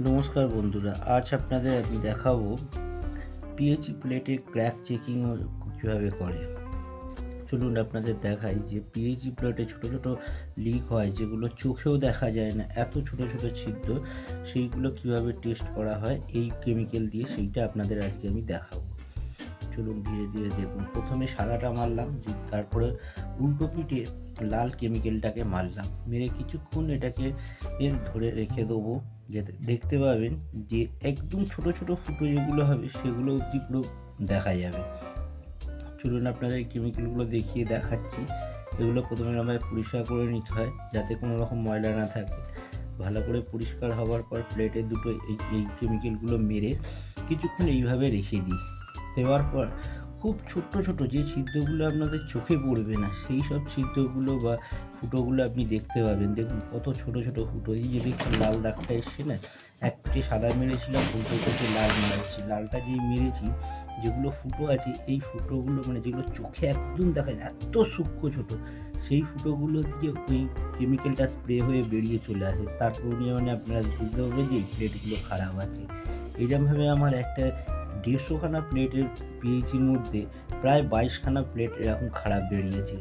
নমস্কার বন্ধুরা, আজ আপনাদের আমি দেখাবো পিএইচই প্লেটের ক্র্যাক চেকিং কীভাবে করে। চলুন আপনাদের দেখাই যে পিএইচই প্লেটে ছোটো ছোটো লিক হয়, যেগুলো চোখেও দেখা যায় না, এত ছোটো ছোটো ছিদ্র, সেইগুলো কীভাবে টেস্ট করা হয় এই কেমিক্যাল দিয়ে, সেইটা আপনাদের আজকে আমি দেখাবো। চলুন ধীরে ধীরে দেখুন। প্রথমে সাদাটা মারলাম, তারপরে উল্টো পিঠে লাল কেমিক্যালটাকে মারলাম, মেরে কিছুক্ষণ এটাকে ধরে রেখে দেবো। যাতে দেখতে পাবেন যে একদম ছোট ছোট ফুটো যেগুলো হবে সেগুলো অবধি পুরো দেখা যাবে। চলুন আপনাদের এই কেমিক্যালগুলো দেখিয়ে দেখাচ্ছি। এগুলো প্রথমে আমাদের পরিষ্কার করে নিতে হয় যাতে কোনো রকম ময়লা না থাকে। ভালো করে পরিষ্কার হওয়ার পর প্লেটে দুটো এই কেমিক্যালগুলো মেরে কিছুক্ষণ এইভাবে রেখে দিই। দেওয়ার পর খুব ছোট্ট ছোট যে ছিদ্রগুলো আপনাদের চোখে পড়বে না, সেই সব ছিদ্রগুলো বা ফুটোগুলো আপনি দেখতে পাবেন। দেখুন কত ছোট ছোট ফুটো। এই যে দেখুন লাল দাগটা এসছে না, এক পিঠে সাদা মেরেছিলাম, উল্টো পিঠে লাল মেরেছি। লালটা যেই মেরেছি, যেগুলো ফুটো আছে এই ফুটোগুলো মানে যেগুলো চোখে একদম দেখা যায় এত সূক্ষ্ম ছোট, সেই ফুটোগুলো দিয়ে ওই কেমিক্যালটা স্প্রে হয়ে বেরিয়ে চলে আসে। তারপর মানে আপনারা বুঝতে পারবেন যে এই প্লেটগুলো খারাপ আছে। এইরকমভাবে আমার একটা 150খানা প্লেটের পিএইচির মধ্যে প্রায় 22খানা প্লেট এরকম খারাপ বেরিয়েছে,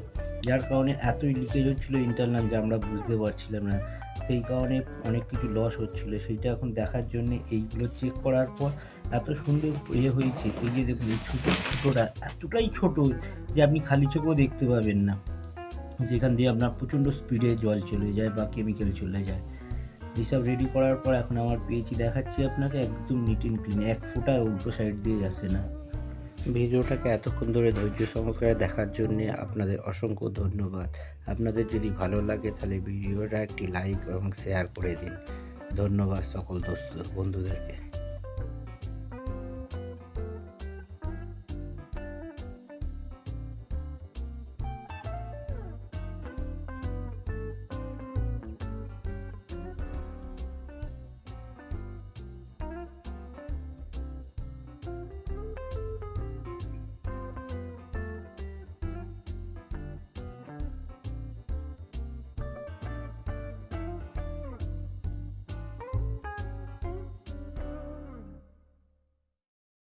যার কারণে এতই লিকেজ হচ্ছিলো ইন্টারনাল যে আমরা বুঝতে পারছিলাম না। সেই কারণে অনেক কিছু লস হচ্ছিলো। সেইটা এখন দেখার জন্যে এইগুলো চেক করার পর এত সুন্দর হয়েছে। এই যে দেখুন এই ছোটোটা এতটাই ছোট যে আপনি খালি চোখেও দেখতে পাবেন না, যেখান দিয়ে আপনার প্রচণ্ড স্পিডে জল চলে যায় বা কেমিক্যাল চলে যায়। এইসব রেডি করার পর এখন আমার পিএইচই দেখাচ্ছি আপনাকে, একদম নিট অ্যান্ড ক্লিন, এক ফোঁটা উল্টো সাইড দিয়ে যাচ্ছে না। ভিডিওটাকে এতক্ষণ ধরে ধৈর্য সহকারে দেখার জন্য আপনাদের অসংখ্য ধন্যবাদ। আপনাদের যদি ভালো লাগে তাহলে ভিডিওটা একটি লাইক এবং শেয়ার করে দিন। ধন্যবাদ সকল বন্ধুদেরকে।